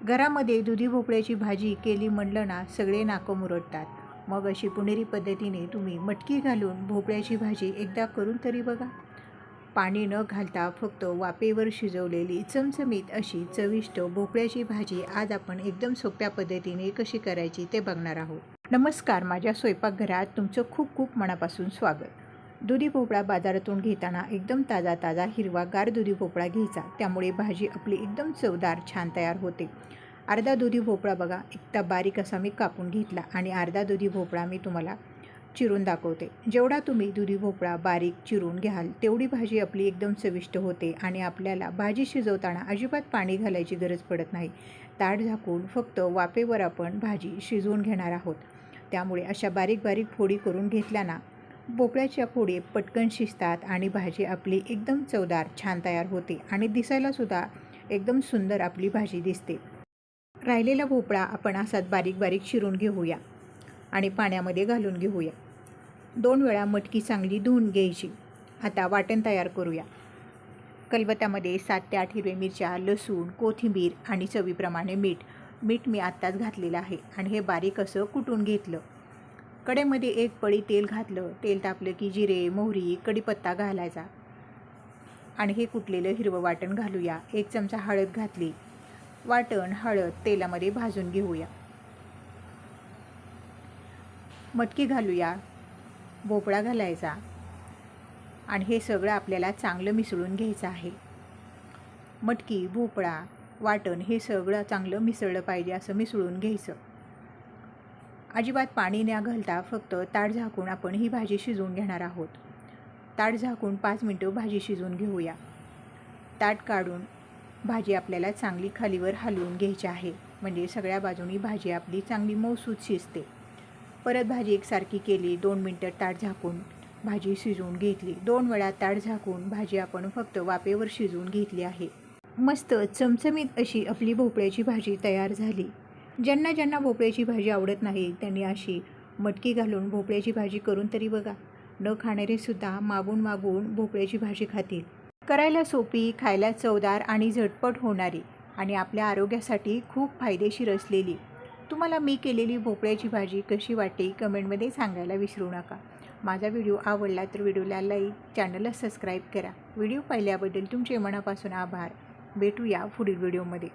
घरामध्ये दुधी भोपळ्याची भाजी केली म्हणलं ना सगळे नाकं मुरडतात. मग अशी पुणेरी पद्धतीने तुम्ही मटकी घालून भोपळ्याची भाजी एकदा करून तरी बघा. पाणी न घालता फक्त वाफेवर शिजवलेली चमचमीत अशी चविष्ट भोपळ्याची भाजी आज आपण एकदम सोप्या पद्धतीने कशी करायची ते बघणार आहोत. नमस्कार, माझ्या स्वयंपाकघरात तुमचं खूप खूप मनापासून स्वागत. दुधी भोपळा बाजारातून घेताना एकदम ताजा हिरवागार दुधी भोपळा घ्यायचा, त्यामुळे भाजी आपली एकदम चवदार छान तयार होते. अर्धा दुधी भोपळा बघा इतका बारीक असा मी कापून घेतला आणि अर्धा दुधी भोपळा मी तुम्हाला चिरून दाखवते. जेवढा तुम्ही दुधी भोपळा बारीक चिरून घ्याल तेवढी भाजी आपली एकदम चविष्ट होते आणि आपल्याला भाजी शिजवताना अजिबात पाणी घालायची गरज पडत नाही. ताट झाकून फक्त वाफेवर आपण भाजी शिजवून घेणार आहोत. त्यामुळे अशा बारीक फोडी करून घेतल्याना भोपळ्याच्या फोडी पटकन शिजतात आणि भाजी आपली एकदम चवदार छान तयार होते आणि दिसायलासुद्धा एकदम सुंदर आपली भाजी दिसते. राहिलेला भोपळा आपण असाच बारीक चिरून घेऊया आणि पाण्यामध्ये घालून घेऊया. 2 वेळा मटकी चांगली धुवून घ्यायची. आता वाटण तयार करूया. कलबत्यामध्ये 7 ते 8 हिरव्या मिरच्या, लसूण, कोथिंबीर आणि चवीप्रमाणे मीठ मी आत्ताच घातलेलं आहे आणि हे बारीक असं कुटून घेतलं. कढईमध्ये 1 पळी तेल घातलं. तेल तापलं की जिरे, मोहरी, कढीपत्ता घालायचा आणि हे कुटलेलं हिरवं वाटण घालूया. 1 चमचा हळद घातली. वाटण, हळद तेलामध्ये भाजून घेऊया. मटकी घालूया, भोपळा घालायचा आणि हे सगळं आपल्याला चांगलं मिसळून घ्यायचं आहे. मटकी, भोपळा, वाटण हे सगळं चांगलं मिसळलं पाहिजे, असं मिसळून घ्यायचं. अजिबात पाणी न घालता फक्त ताट झाकून आपण ही भाजी शिजवून घेणार आहोत. ताट झाकून 5 मिनटं भाजी शिजवून घेऊया. ताट काढून भाजी आपल्याला चांगली खालीवर हलवून घ्यायची आहे, म्हणजे सगळ्या बाजूनी भाजी आपली चांगली मऊसूत शिजते. परत भाजी एकसारखी केली. 2 मिनटं ताट झाकून भाजी शिजवून घेतली. 2 वेळा ताट झाकून भाजी आपण फक्त वाफेवर शिजवून घेतली आहे. मस्त चमचमीत अशी आपली भोपळ्याची भाजी तयार झाली. ज्यांना भोपळ्याची भाजी आवडत नाही त्यांनी अशी मटकी घालून भोपळ्याची भाजी करून तरी बघा. न खाणारेसुद्धा मागून भोपळ्याची भाजी खातील. करायला सोपी, खायला चवदार आणि झटपट होणारी आणि आपल्या आरोग्यासाठी खूप फायदेशीर असलेली तुम्हाला मी केलेली भोपळ्याची भाजी कशी वाटते कमेंटमध्ये सांगायला विसरू नका. माझा व्हिडिओ आवडला तर व्हिडिओला लाईक, चॅनलला सबस्क्राईब करा. व्हिडिओ पाहिल्याबद्दल तुमचे मनापासून आभार. भेटूया पुढील व्हिडिओमध्ये.